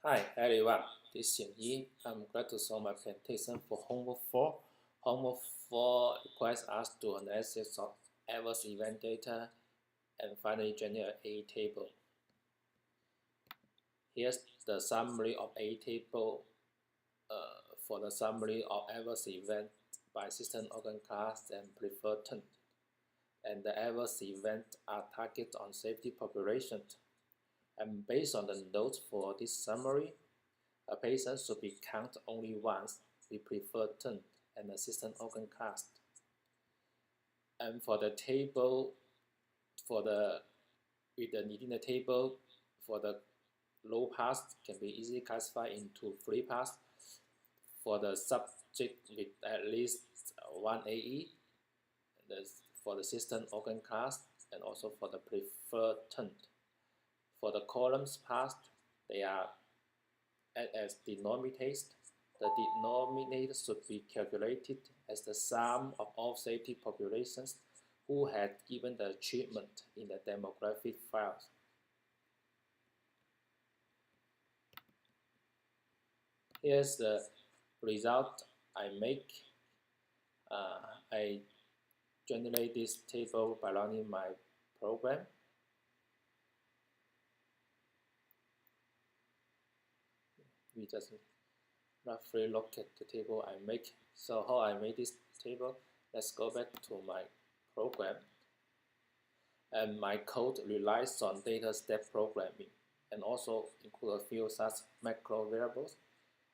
Hi everyone, this is Xian I'm glad to show my presentation for homework 4. Homework 4 requires us to analysis of adverse event data and finally generate a table. Here's the summary of a table for the summary of adverse event by system organ class and preferred term. And the adverse events are targeted on safety populations. And based on the notes for this summary, a patient should be counted only once with preferred term and the system organ class. And for the table, within the table, for the low pass can be easily classified into 3 parts. For the subject with at least 1 AE, for the system organ class, and also for the preferred term. For the columns part, they are as denominators. The denominator should be calculated as the sum of all safety populations who had given the treatment in the demographic files. Here's the result I make. I generate this table by running my program. We just roughly look at the table I make. So how I made this table, let's go back to my program. And my code relies on data step programming and also include a few such macro variables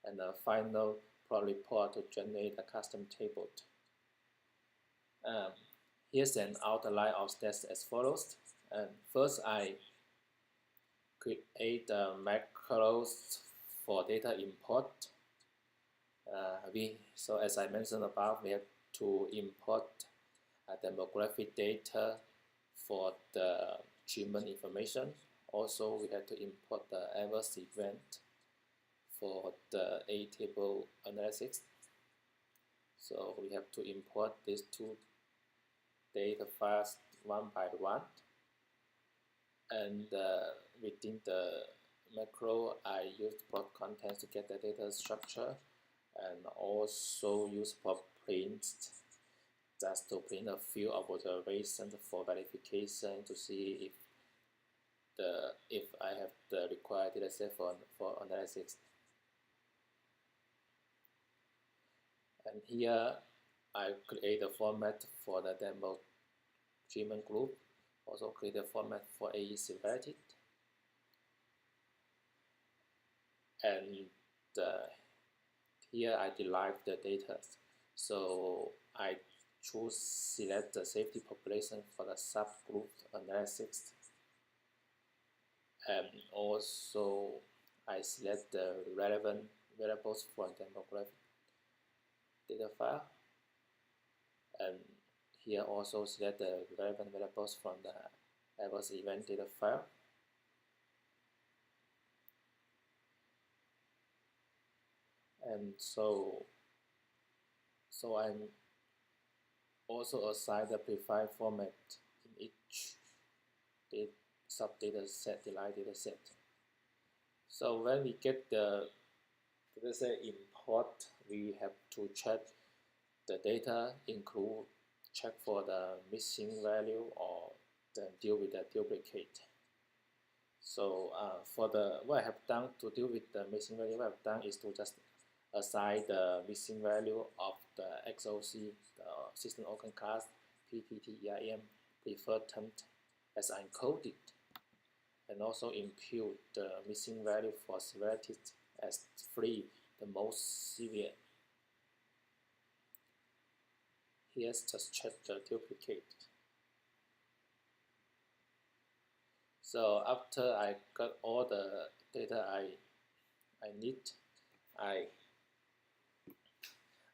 and a final plot report to generate a custom table. Here's an outline of steps as follows. And first, I create the macros for data import. So as I mentioned above, we have to import demographic data for the treatment information. Also, we have to import the adverse event for the A table analysis. So we have to import these two data files one by one. And within the macro, I use plot contents to get the data structure, and also use plot prints just to print a few observations for verification to see if I have the required dataset for analysis. And here I create a format for the demo treatment group, also create a format for AE severity. And here I derive the data. So I select the safety population for the subgroup analysis. And also I select the relevant variables for demographic data file. And here also select the relevant variables from the adverse event data file. And so I'm also assign the preferred format in each sub-data set, derived data set. So when we get the dataset import, we have to check the data, check for the missing value or then deal with the duplicate. So what I have done to deal with the missing value, what I've done is to just assign the missing value of the XOC, the system organ class, PTT-EIM preferred term as encoded, and also impute the missing value for severity as 3, the most severe. Here's just check the duplicate. So after I got all the data I need,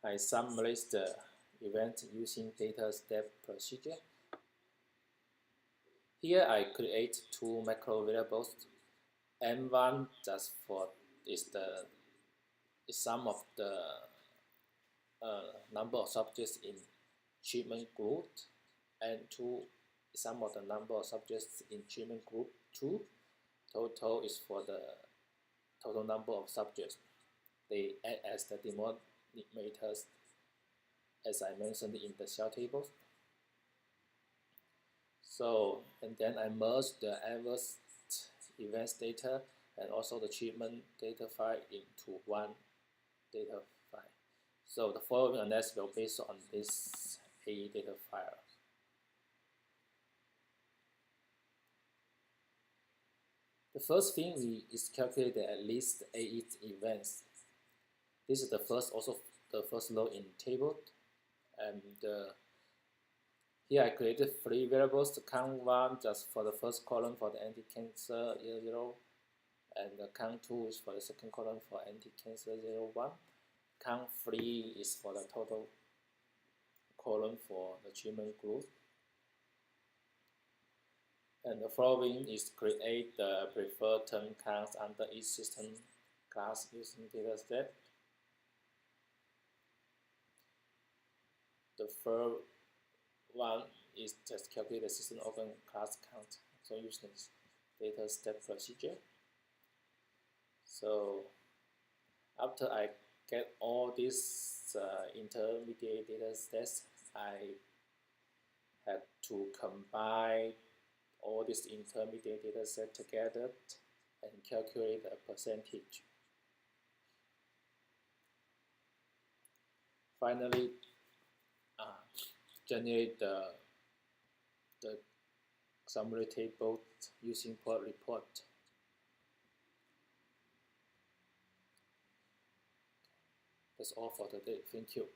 I summarize the event using data step procedure. Here I create two macro variables. M1 just for is the sum of the number of subjects in treatment group, and 2 is sum of the number of subjects in treatment group 2. Total is for the total number of subjects. They act as the denominators, as I mentioned in the shell tables. So, and then I merge the adverse events data and also the treatment data file into one data file. So the following analysis will be based on this AE data file. The first thing is calculate the at least AE events. This is the first row in table, and here I created 3 variables. The count 1 just for the first column for the anti-cancer 0, and the count 2 is for the second column for anti-cancer 01. Count 3 is for the total column for the treatment group. And the following is create the preferred term counts under each system class using dataset. The first one is just calculate the system organ class count, so using data step procedure. So after I get all these intermediate data sets, I had to combine all this intermediate data set together and calculate the percentage. Finally, generate the summary table using plot report. That's all for today. Thank you.